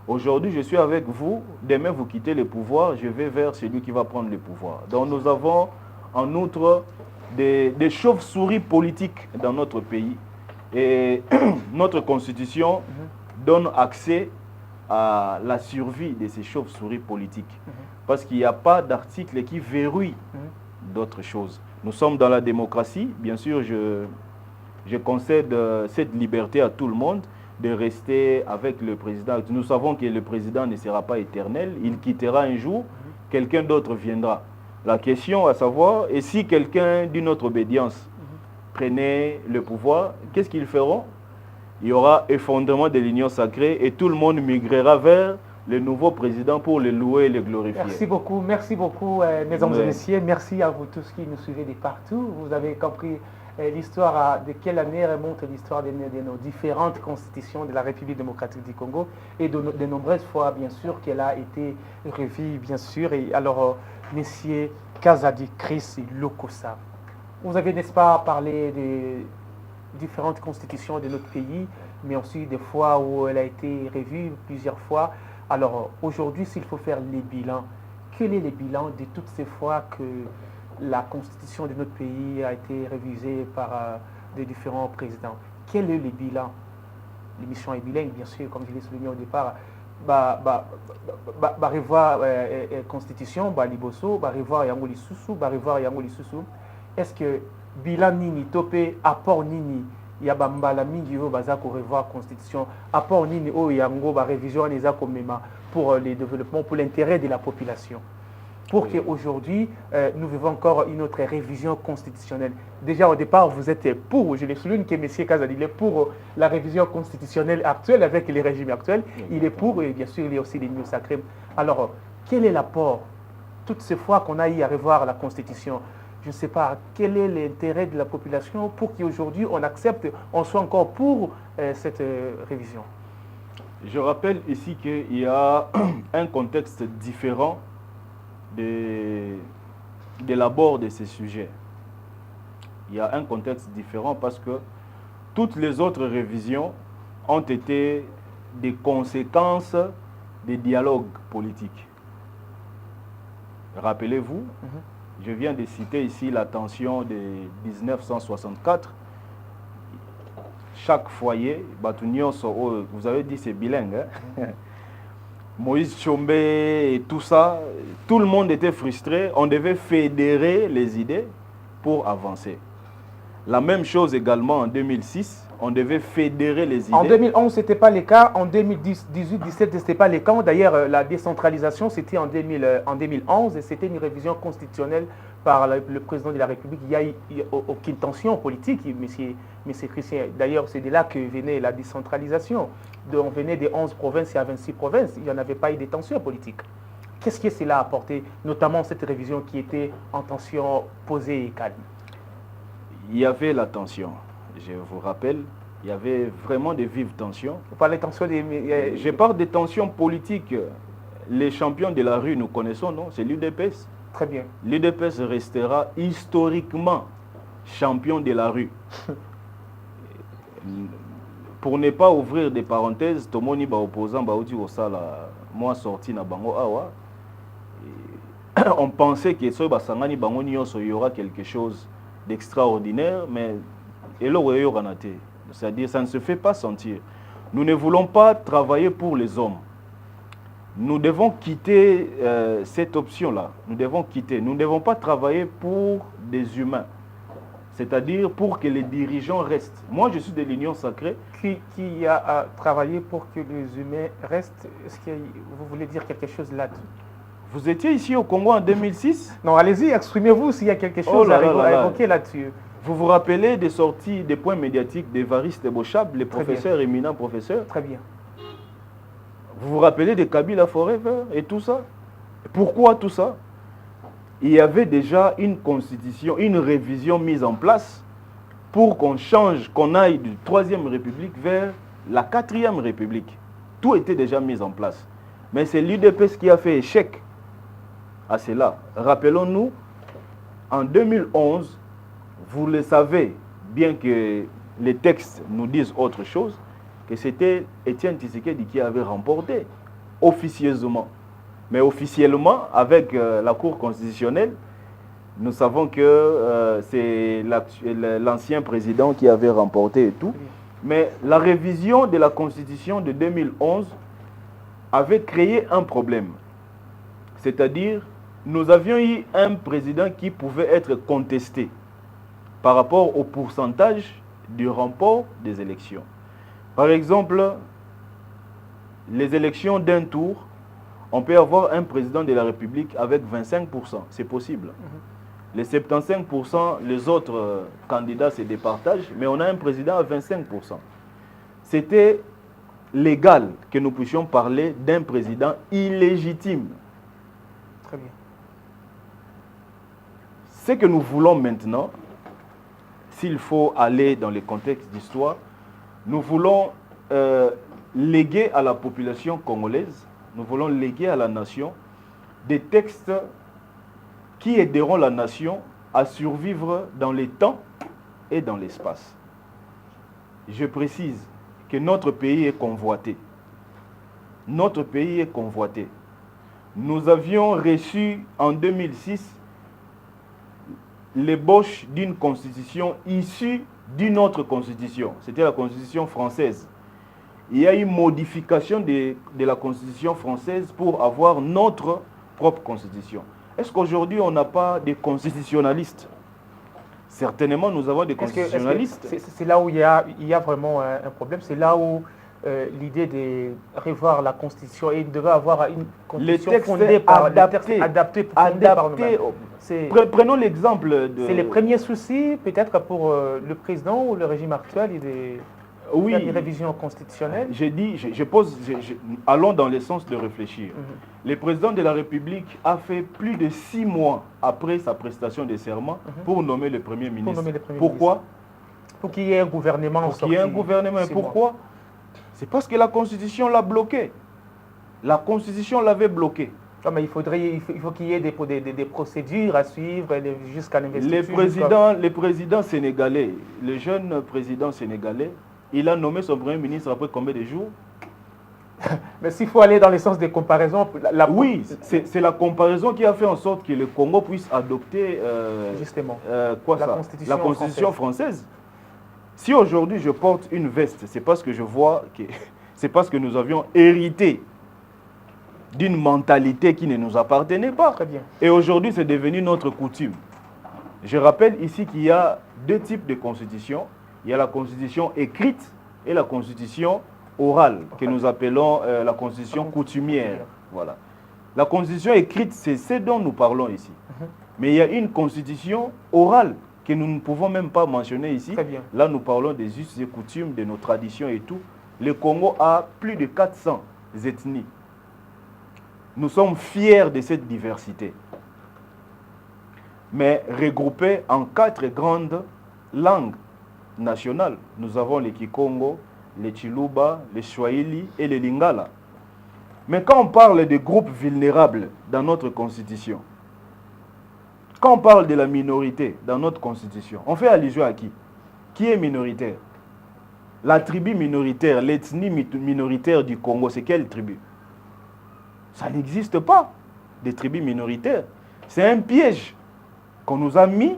Aujourd'hui, je suis avec vous. Demain, vous quittez le pouvoir. Je vais vers celui qui va prendre le pouvoir. Donc, nous avons en outre des chauves-souris politiques dans notre pays. Et notre constitution donne accès à la survie de ces chauves-souris politiques. Parce qu'il n'y a pas d'article qui verrouille d'autres choses. Nous sommes dans la démocratie. Bien sûr, je concède cette liberté à tout le monde de rester avec le président. Nous savons que le président ne sera pas éternel. Il quittera un jour. Quelqu'un d'autre viendra. La question à savoir, et si quelqu'un d'une autre obédience prenait le pouvoir, qu'est-ce qu'ils feront? Il y aura effondrement de l'union sacrée et tout le monde migrera vers le nouveau président pour le louer et le glorifier. Merci beaucoup, mesdames et messieurs. Merci à vous tous qui nous suivez de partout. Vous avez compris l'histoire de quelle année remonte l'histoire de nos différentes constitutions de la République démocratique du Congo et de nombreuses fois, bien sûr, qu'elle a été revue, bien sûr. Et alors, messieurs Kazadi, Chris et Lokosa, vous avez, n'est-ce pas, parlé des différentes constitutions de notre pays, mais aussi des fois où elle a été revue plusieurs fois. Alors, aujourd'hui, s'il faut faire les bilans, quel est le bilan de toutes ces fois que la constitution de notre pays a été révisée par des différents présidents? Quel est le bilan? L'émission est bilingue, bien sûr, comme je l'ai souligné au départ. Revoir constitution, liboso, revoir yango lisusu, revoir yango lisusu. Est-ce que bilan nini topé apport nini ya bambala mingi yo baza ko revoir constitution, apport nini o yango ba révision les akomema pour le développement, pour l'intérêt de la population? Pour qu'aujourd'hui, nous vivons encore une autre révision constitutionnelle. Déjà au départ, vous êtes pour, je le souligne que M. Kazadi est pour la révision constitutionnelle actuelle avec les régimes actuels. Il est pour, et bien sûr, il y a aussi les news sacrés. Alors, quel est l'apport, toutes ces fois qu'on a eu à revoir la constitution? Je ne sais pas, quel est l'intérêt de la population pour qu'aujourd'hui on accepte, on soit encore pour cette révision? Je rappelle ici qu'il y a un contexte différent de l'abord de ces sujets. Il y a un contexte différent parce que toutes les autres révisions ont été des conséquences des dialogues politiques. Rappelez-vous, je viens de citer ici la tension de 1964. Chaque foyer, vous avez dit c'est bilingue, hein? Moïse Tshombe et tout ça, tout le monde était frustré. On devait fédérer les idées pour avancer. La même chose également en 2006, on devait fédérer les idées. En 2011, ce n'était pas le cas. En 2018-2017, ce n'était pas le cas. D'ailleurs, la décentralisation, c'était en 2011 et c'était une révision constitutionnelle par le président de la République. Il n'y a aucune tension politique, monsieur Christian. D'ailleurs, c'est de là que venait la décentralisation. On venait de 11 provinces à 26 provinces. Il n'y en avait pas eu de tension politique. Qu'est-ce que cela a apporté, notamment cette révision qui était en tension posée et calme? Il y avait la tension. Je vous rappelle, il y avait vraiment de vives tensions. Vous parlez de tensions des... Je parle de tensions politiques. Les champions de la rue, nous connaissons, non? C'est l'UDPS. Très bien. L'UDPS restera historiquement champion de la rue. Pour ne pas ouvrir des parenthèses, Tomoni ba opposant ba odi osala moi sorti na bango awa. On pensait que so ba sangani bango nyonso il y aura quelque chose d'extraordinaire, mais c'est-à-dire ça ne se fait pas sentir. Nous ne voulons pas travailler pour les hommes. Nous devons quitter cette option-là. Nous devons quitter. Nous ne devons pas travailler pour des humains. C'est-à-dire pour que les dirigeants restent. Moi, je suis de l'Union sacrée. Qui a travaillé pour que les humains restent? Est-ce que vous voulez dire quelque chose là-dessus? Vous étiez ici au Congo en 2006? Non, allez-y, exprimez-vous s'il y a quelque chose à évoquer là-dessus. Vous vous rappelez des sorties, des points médiatiques d'Évariste Bochab, les professeurs, éminents professeurs? Très bien. Vous vous rappelez de Kabila Forever et tout ça? Pourquoi tout ça? Il y avait déjà une constitution, une révision mise en place pour qu'on change, qu'on aille de 3e République vers la 4e République. Tout était déjà mis en place. Mais c'est l'UDPS qui a fait échec à cela. Rappelons-nous, en 2011, vous le savez, bien que les textes nous disent autre chose, que c'était Étienne Tshisekedi qui avait remporté officieusement. Mais officiellement, avec la Cour constitutionnelle, nous savons que c'est l'ancien président qui avait remporté et tout. Mais la révision de la Constitution de 2011 avait créé un problème. C'est-à-dire, nous avions eu un président qui pouvait être contesté par rapport au pourcentage du rempart des élections. Par exemple, les élections d'un tour, on peut avoir un président de la République avec 25%. C'est possible. Les 75%, les autres candidats se départagent, mais on a un président à 25%. C'était légal que nous puissions parler d'un président illégitime. Très bien. Ce que nous voulons maintenant, s'il faut aller dans les contextes d'histoire, nous voulons léguer à la population congolaise, nous voulons léguer à la nation des textes qui aideront la nation à survivre dans les temps et dans l'espace. Je précise que notre pays est convoité. Notre pays est convoité. Nous avions reçu en 2006 l'ébauche d'une constitution issue d'une autre constitution. C'était la constitution française. Il y a eu modification de la constitution française pour avoir notre propre constitution. Est-ce qu'aujourd'hui on n'a pas des constitutionnalistes? Certainement nous avons des constitutionnalistes. C'est là où il y a vraiment un problème. C'est là où l'idée de revoir la constitution et de avoir une constitution fondée par adaptée par nous-mêmes. Prenons l'exemple de... C'est le premier souci peut-être pour le président ou le régime actuel et oui, une révision constitutionnelle. Allons dans le sens de réfléchir. Le président de la République a fait plus de 6 mois après sa prestation de serment pour nommer le Premier ministre. Pourquoi? Pour qu'il y ait un gouvernement. Pour qu'il y ait un gouvernement. Et pourquoi? C'est parce que la Constitution l'a bloqué. La Constitution l'avait bloqué. Non, mais il faut qu'il y ait des procédures à suivre jusqu'à l'investiture. Les présidents sénégalais, le jeune président sénégalais, il a nommé son premier ministre après combien de jours? Mais s'il faut aller dans le sens des comparaisons... Oui, c'est la comparaison qui a fait en sorte que le Congo puisse adopter justement la Constitution française. Si aujourd'hui je porte une veste, c'est parce que je vois que c'est parce que nous avions hérité d'une mentalité qui ne nous appartenait pas. Très bien. Et aujourd'hui, c'est devenu notre coutume. Je rappelle ici qu'il y a deux types de constitutions. Il y a la constitution écrite et la constitution orale, que nous appelons la constitution coutumière. Voilà. La constitution écrite, c'est ce dont nous parlons ici. Mais il y a une constitution orale que nous ne pouvons même pas mentionner ici. Très bien. Là, nous parlons des us et coutumes, de nos traditions et tout. Le Congo a plus de 400 ethnies. Nous sommes fiers de cette diversité, mais regroupés en 4 grandes langues nationales. Nous avons les Kikongo, les Chiluba, les Swahili et les Lingala. Mais quand on parle de groupes vulnérables dans notre constitution, quand on parle de la minorité dans notre constitution, on fait allusion à qui? Qui est minoritaire? La tribu minoritaire, l'ethnie minoritaire du Congo, c'est quelle tribu? Ça n'existe pas, des tribus minoritaires. C'est un piège qu'on nous a mis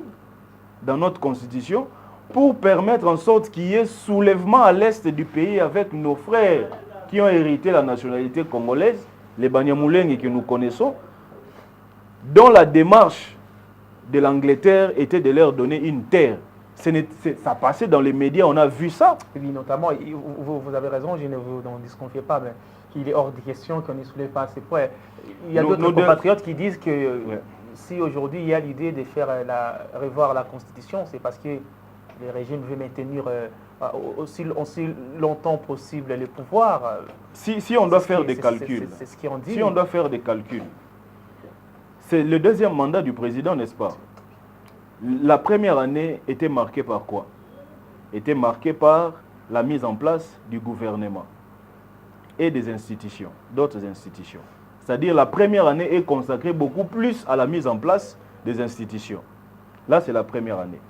dans notre constitution pour permettre en sorte qu'il y ait soulèvement à l'est du pays avec nos frères qui ont hérité la nationalité congolaise, les Banyamulenge que nous connaissons, dont la démarche de l'Angleterre était de leur donner une terre. Ça passait dans les médias, on a vu ça. Oui, notamment, vous avez raison, je ne vous en disconfie pas, mais il est hors de question qu'on ne soulève pas ces points. Il y a d'autres compatriotes qui disent que si aujourd'hui il y a l'idée de faire revoir la Constitution, c'est parce que le régime veut maintenir aussi longtemps possible le pouvoir. Si on doit faire des calculs, c'est ce qu'on dit. Si on doit faire des calculs, c'est le deuxième mandat du président, n'est-ce pas? La première année était marquée par quoi? Était marquée par la mise en place du gouvernement et des institutions, d'autres institutions. C'est-à-dire la première année est consacrée beaucoup plus à la mise en place des institutions. Là, c'est la première année.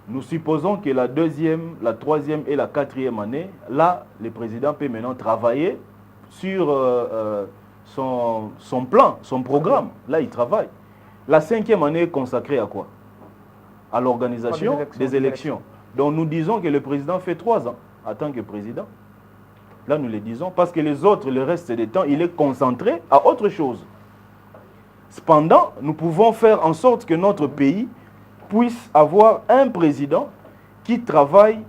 Nous supposons que la deuxième, la troisième et la quatrième année, là, le président peut maintenant travailler sur son plan, son programme. Là, il travaille. La cinquième année est consacrée à quoi? À l'organisation des élections. Donc, nous disons que le président fait 3 ans en tant que président. Là, nous le disons parce que les autres, le reste du temps, il est concentré à autre chose. Cependant, nous pouvons faire en sorte que notre pays puisse avoir un président qui travaille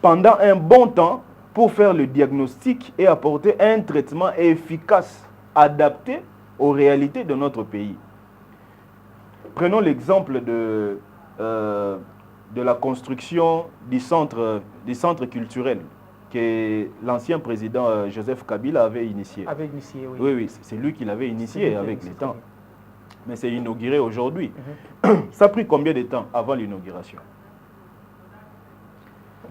pendant un bon temps pour faire le diagnostic et apporter un traitement efficace, adapté aux réalités de notre pays. Prenons l'exemple de la construction du centre culturel que l'ancien président Joseph Kabila avait initié. Avait initié, oui. Oui, c'est lui qui l'avait initié avec le temps. Mais c'est inauguré aujourd'hui. Ça a pris combien de temps avant l'inauguration?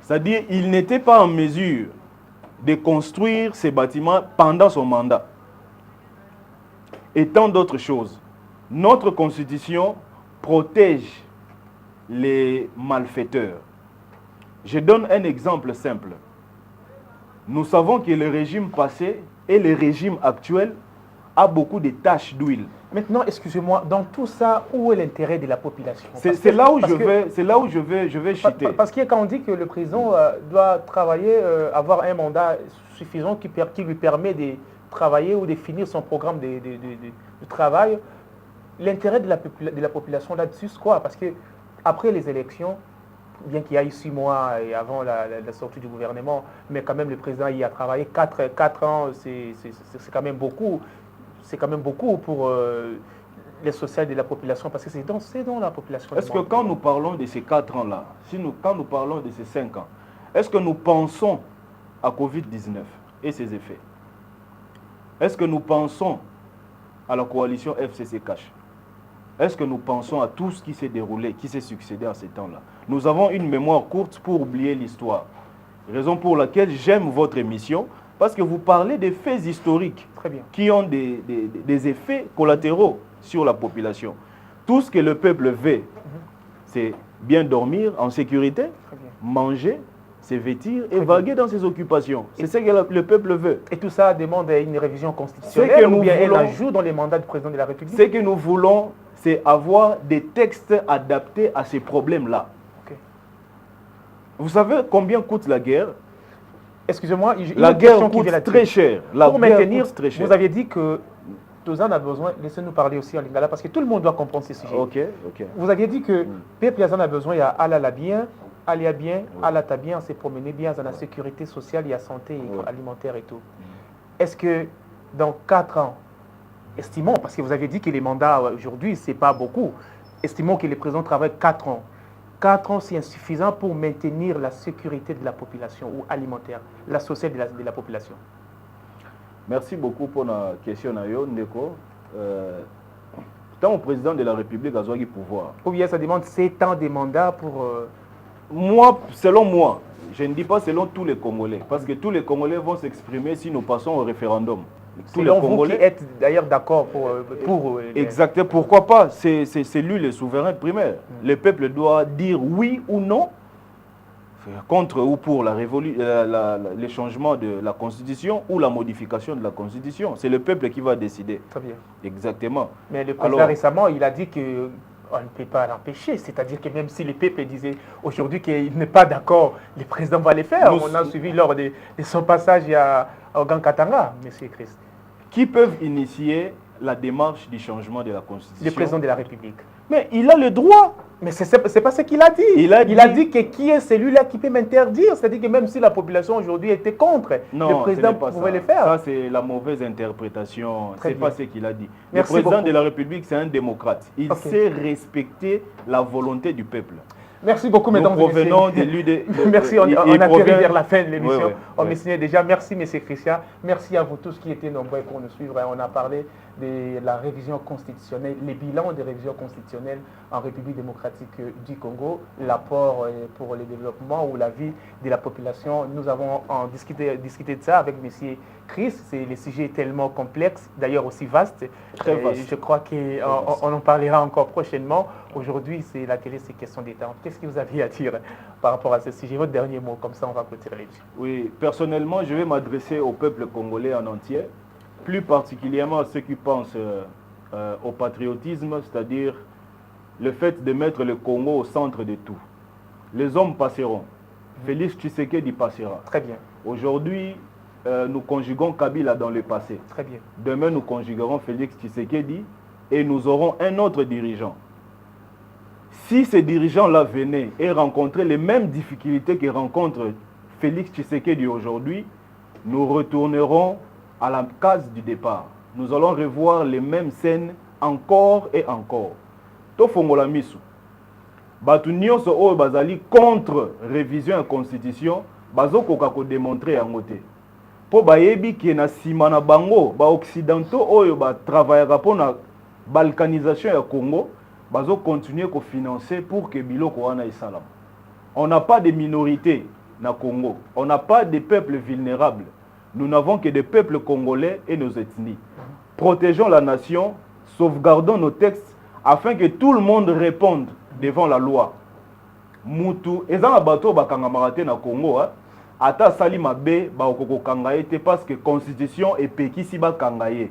C'est-à-dire qu'il n'était pas en mesure de construire ces bâtiments pendant son mandat. Et tant d'autres choses. Notre constitution protège les malfaiteurs. Je donne un exemple simple. Nous savons que le régime passé et le régime actuel a beaucoup de taches d'huile. Maintenant, excusez-moi, dans tout ça, où est l'intérêt de la population? C'est là où je vais chuter. Parce que quand on dit que le président doit travailler, avoir un mandat suffisant qui lui permet de travailler ou de finir son programme de travail, l'intérêt de la population là-dessus, c'est quoi? Parce que après les élections, bien qu'il y ait eu 6 mois et avant la sortie du gouvernement, mais quand même le président y a travaillé 4 ans, c'est quand même beaucoup. C'est quand même beaucoup pour les sociales de la population, parce que c'est dans la population. Est-ce que quand nous parlons de ces 4 ans-là, quand nous parlons de ces 5 ans, est-ce que nous pensons à Covid-19 et ses effets? Est-ce que nous pensons à la coalition FCC-Cash? Est-ce que nous pensons à tout ce qui s'est déroulé, qui s'est succédé à ces temps-là? Nous avons une mémoire courte pour oublier l'histoire. Raison pour laquelle j'aime votre émission, parce que vous parlez des faits historiques qui ont des effets collatéraux sur la population. Tout ce que le peuple veut, c'est bien dormir en sécurité, manger, se vêtir et vaguer dans ses occupations. C'est ce que le peuple veut. Et tout ça demande une révision constitutionnelle ou bien un ajout dans les mandats du président de la République? Ce que nous voulons, c'est avoir des textes adaptés à ces problèmes-là. Vous savez combien coûte la guerre? Excusez-moi, la guerre coûte très cher. Pour maintenir, vous aviez dit que Tozan a besoin, laissez-nous parler aussi en lingala, parce que tout le monde doit comprendre ces sujets. Vous aviez dit que peuple a besoin, il y a Allah bien, aller bien, Allah ta bien, se promener bien dans la sécurité sociale, il y a santé alimentaire et tout. Est-ce que dans 4 ans, estimons, parce que vous avez dit que les mandats aujourd'hui, ce n'est pas beaucoup, estimons que les présidents travaillent 4 ans. 4 ans, c'est insuffisant pour maintenir la sécurité de la population ou alimentaire, la sociale de la population. Merci beaucoup pour la question, Ndeko. Tant au président de la République a eu pouvoir. Ou bien ça demande 7 ans de mandat pour... Moi, selon moi, je ne dis pas selon tous les Congolais, parce que tous les Congolais vont s'exprimer si nous passons au référendum. Tous les Congolais... Vous qui êtes d'ailleurs d'accord pour Exactement. Pourquoi pas? C'est lui le souverain primaire. Le peuple doit dire oui ou non contre ou pour le changement de la Constitution ou la modification de la Constitution. C'est le peuple qui va décider. Très bien. Exactement. Mais le président récemment, il a dit que on ne peut pas l'empêcher. C'est-à-dire que même si le peuple disait aujourd'hui qu'il n'est pas d'accord, le président va le faire. On a suivi lors de son passage à Ogan Katanga, M. Christ. Qui peuvent initier la démarche du changement de la Constitution? Le président de la République. Mais il a le droit. Mais ce n'est pas ce qu'il a dit. Il a dit que qui est celui-là qui peut m'interdire? C'est-à-dire que même si la population aujourd'hui était contre, le président pouvait le faire. Ça, c'est la mauvaise interprétation. Ce n'est pas ce qu'il a dit. Le président de la République, c'est un démocrate. Il sait respecter la volonté du peuple. Merci beaucoup, mesdames et messieurs. Merci, on a tiré vers la fin de l'émission. On me signait déjà. Merci, M. Christian. Merci à vous tous qui étaient nombreux pour nous suivre. On a parlé de la révision constitutionnelle, les bilans de révision constitutionnelle en République démocratique du Congo, l'apport pour le développement ou la vie de la population. Nous avons discuté de ça avec M. Chris. Le sujet est tellement complexe, d'ailleurs aussi vaste. Très vaste. Je crois qu'on en parlera encore prochainement. Aujourd'hui, c'est la télé, c'est question des temps. Qu'est-ce que vous aviez à dire par rapport à ce sujet? Votre dernier mot, comme ça on va clôturer les. Oui, personnellement, je vais m'adresser au peuple congolais en entier, plus particulièrement à ceux qui pensent au patriotisme, c'est-à-dire le fait de mettre le Congo au centre de tout. Les hommes passeront. Félix Tshisekedi passera. Très bien. Aujourd'hui, nous conjuguons Kabila dans le passé. Très bien. Demain, nous conjuguerons Félix Tshisekedi et nous aurons un autre dirigeant. Si ces dirigeants-là venaient et rencontraient les mêmes difficultés que rencontre Félix Tshisekedi aujourd'hui, nous retournerons à la case du départ. Nous allons revoir les mêmes scènes encore et encore. Tofongola misu. Batu nyonso oyo bazali contre révision de la constitution, bazokoka ko démontrer yango te. Po bayebi ki na sima na bango ba occidentaux oyo ba travaillera pour la balkanisation ya Congo, bazo continuer ko financer pour que biloko wana esalam. On n'a pas de minorités na Congo. On n'a pas de peuples vulnérables. Nous n'avons que des peuples congolais et nos ethnies. Protégeons la nation, sauvegardons nos textes afin que tout le monde réponde devant la loi. Mutu, ezanga bato bakanga marate na Congo, ata sali mabe ba okoko kangaye te parce que constitution et pekisi ba kangaye.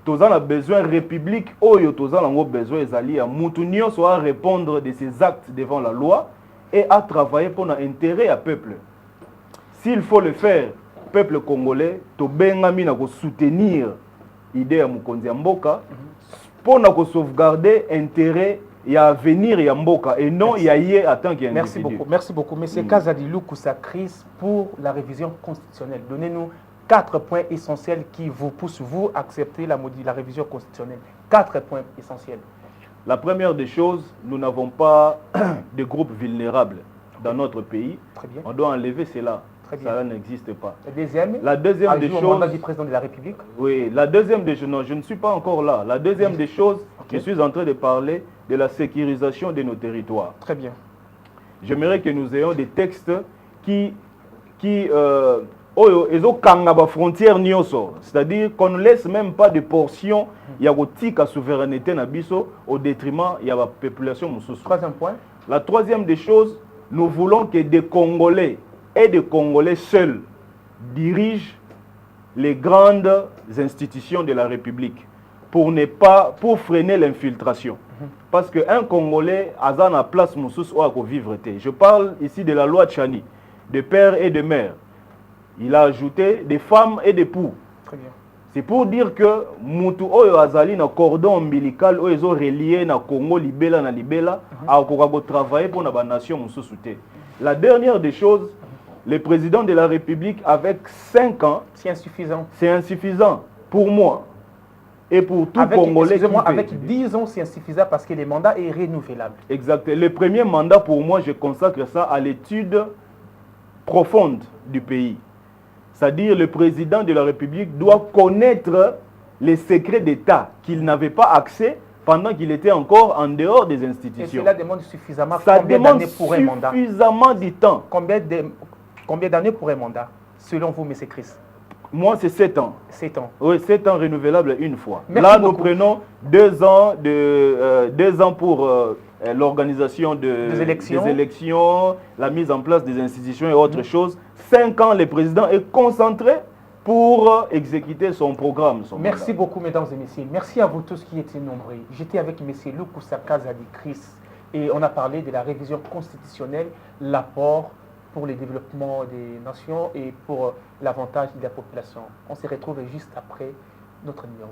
Tozan a besoin république oyo tozan a besoin ezali ya mutu nyonso à répondre de ses actes devant la loi et à travailler pour l'intérêt à peuple. S'il faut le faire, peuple congolais, to bengami na ko soutenir idée ya mukonzi ya mboka pour na ko sauvegarder intérêt et à venir ya mboka et non ya yé en tant qu'individu. Merci beaucoup. Monsieur Kazadilou Koussa Chris pour la révision constitutionnelle. Donnez-nous 4 points essentiels qui vous poussent, vous, à accepter la révision constitutionnelle. 4 points essentiels. La première des choses, nous n'avons pas de groupes vulnérables dans notre pays. Très bien. On doit enlever cela. Très bien. Ça n'existe pas. La deuxième des choses... mandat du président de la République. Oui, la deuxième des choses... Non, je ne suis pas encore là. La deuxième des choses, je suis en train de parler de la sécurisation de nos territoires. Très bien. J'aimerais que nous ayons des textes qui qui ils ont la frontière c'est-à-dire qu'on ne laisse même pas de portion il y a la souveraineté au détriment il y a la population. Troisième point. La troisième des choses, nous voulons que des Congolais et des Congolais seuls dirigent les grandes institutions de la République pour freiner l'infiltration. Parce qu'un Congolais a la place pour vivre. Je parle ici de la loi Tchani, de père et de mère. Il a ajouté des femmes et des poux. Très bien. C'est pour dire que Moutou Oyo Azali na cordon ombilical ils ont relié na Congo libela na libela a travailler pour la nation mususuté. La dernière des choses, le président de la République avec 5 ans, c'est insuffisant. C'est insuffisant pour moi et pour tout Congolais. Avec 10 ans, c'est insuffisant parce que le mandat est renouvelable. Exact. Le premier mandat pour moi, je consacre ça à l'étude profonde du pays. C'est-à-dire le président de la République doit connaître les secrets d'État qu'il n'avait pas accès pendant qu'il était encore en dehors des institutions. Et cela demande suffisamment combien d'années pour un mandat? Suffisamment du temps. Combien d'années pour un mandat, selon vous, M. Chris? Moi, c'est 7 ans. 7 ans. Oui, 7 ans renouvelables une fois. Merci Là, beaucoup. nous prenons 2 ans pour l'organisation des élections, la mise en place des institutions et autres choses. 5 ans, le président est concentré pour exécuter son programme. Merci beaucoup, mesdames et messieurs. Merci à vous tous qui étaient nombreux. J'étais avec M. Lukusa Kazadi Chris et on a parlé de la révision constitutionnelle, l'apport pour le développement des nations et pour l'avantage de la population. On se retrouve juste après notre numéro.